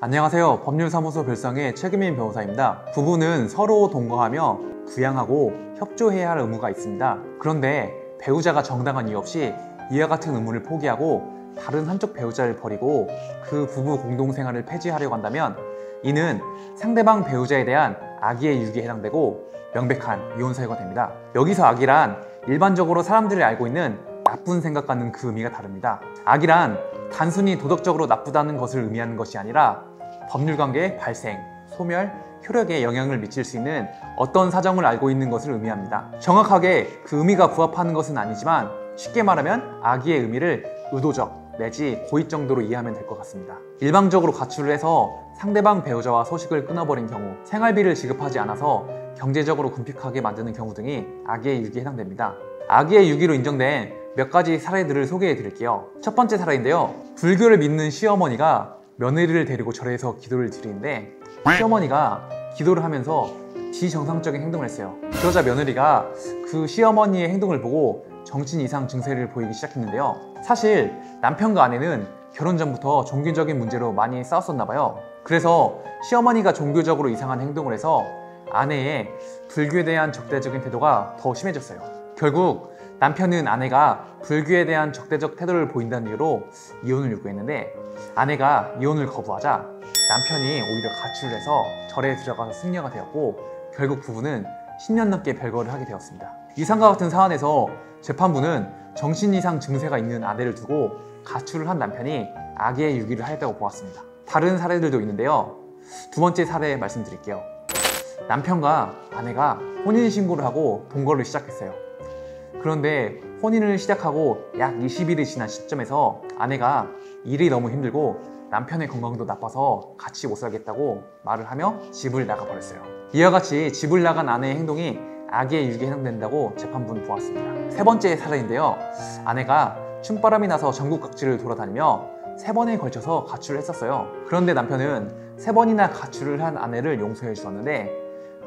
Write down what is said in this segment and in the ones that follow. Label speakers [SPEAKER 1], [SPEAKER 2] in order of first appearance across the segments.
[SPEAKER 1] 안녕하세요. 법률사무소 별상의 최규민 변호사입니다. 부부는 서로 동거하며 부양하고 협조해야 할 의무가 있습니다. 그런데 배우자가 정당한 이유 없이 이와 같은 의무를 포기하고 다른 한쪽 배우자를 버리고 그 부부 공동생활을 폐지하려고 한다면 이는 상대방 배우자에 대한 악의의 유기에 해당되고 명백한 이혼 사유가 됩니다. 여기서 악이란 일반적으로 사람들이 알고 있는 나쁜 생각과는 그 의미가 다릅니다. 악이란 단순히 도덕적으로 나쁘다는 것을 의미하는 것이 아니라 법률관계의 발생, 소멸, 효력에 영향을 미칠 수 있는 어떤 사정을 알고 있는 것을 의미합니다. 정확하게 그 의미가 부합하는 것은 아니지만 쉽게 말하면 악의의 의미를 의도적 내지 고의 정도로 이해하면 될 것 같습니다. 일방적으로 가출을 해서 상대방 배우자와 소식을 끊어버린 경우, 생활비를 지급하지 않아서 경제적으로 궁핍하게 만드는 경우 등이 악의의 유기에 해당됩니다. 악의의 유기로 인정된 몇 가지 사례들을 소개해 드릴게요. 첫 번째 사례인데요. 불교를 믿는 시어머니가 며느리를 데리고 절에서 기도를 드리는데 시어머니가 기도를 하면서 비정상적인 행동을 했어요. 그러자 며느리가 그 시어머니의 행동을 보고 정신 이상 증세를 보이기 시작했는데요. 사실 남편과 아내는 결혼 전부터 종교적인 문제로 많이 싸웠었나 봐요. 그래서 시어머니가 종교적으로 이상한 행동을 해서 아내의 불교에 대한 적대적인 태도가 더 심해졌어요. 결국 남편은 아내가 불교에 대한 적대적 태도를 보인다는 이유로 이혼을 요구했는데 아내가 이혼을 거부하자 남편이 오히려 가출을 해서 절에 들어가서 승려가 되었고 결국 부부는 10년 넘게 별거를 하게 되었습니다. 이상과 같은 사안에서 재판부는 정신 이상 증세가 있는 아내를 두고 가출을 한 남편이 악의의 유기를 하였다고 보았습니다. 다른 사례들도 있는데요. 두 번째 사례 말씀드릴게요. 남편과 아내가 혼인신고를 하고 동거를 시작했어요. 그런데 혼인을 시작하고 약 20일이 지난 시점에서 아내가 일이 너무 힘들고 남편의 건강도 나빠서 같이 못 살겠다고 말을 하며 집을 나가버렸어요. 이와 같이 집을 나간 아내의 행동이 악의의 유기에 해당된다고 재판부는 보았습니다. 세 번째 사례인데요. 아내가 춤바람이 나서 전국 각지를 돌아다니며 3번에 걸쳐서 가출을 했었어요. 그런데 남편은 3번이나 가출을 한 아내를 용서해 주었는데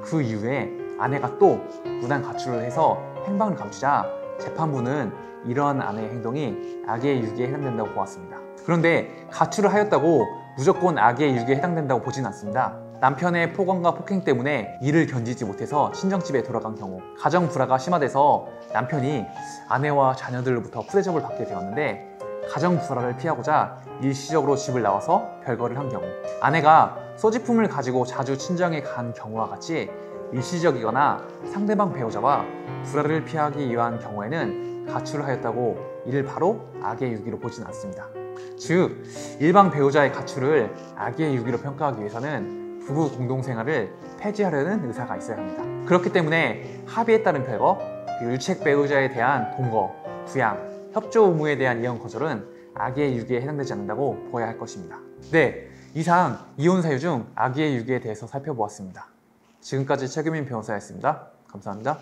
[SPEAKER 1] 그 이후에 아내가 또 무단 가출을 해서 행방을 감추자 재판부는 이러한 아내의 행동이 악의의 유기에 해당된다고 보았습니다. 그런데 가출을 하였다고 무조건 악의의 유기에 해당된다고 보진 않습니다. 남편의 폭언과 폭행 때문에 이를 견디지 못해서 친정집에 돌아간 경우, 가정 불화가 심화돼서 남편이 아내와 자녀들로부터 푸대접을 받게 되었는데 가정 불화를 피하고자 일시적으로 집을 나와서 별거를 한 경우, 아내가 소지품을 가지고 자주 친정에 간 경우와 같이 일시적이거나 상대방 배우자와 불화를 피하기 위한 경우에는 가출을 하였다고 이를 바로 악의의 유기로 보진 않습니다. 즉, 일방 배우자의 가출을 악의의 유기로 평가하기 위해서는 부부 공동생활을 폐지하려는 의사가 있어야 합니다. 그렇기 때문에 합의에 따른 별거, 유책 배우자에 대한 동거, 부양, 협조 의무에 대한 이혼 거절은 악의의 유기에 해당되지 않는다고 보아야 할 것입니다. 네, 이상 이혼 사유 중 악의의 유기에 대해서 살펴보았습니다. 지금까지 최규민 변호사였습니다. 감사합니다.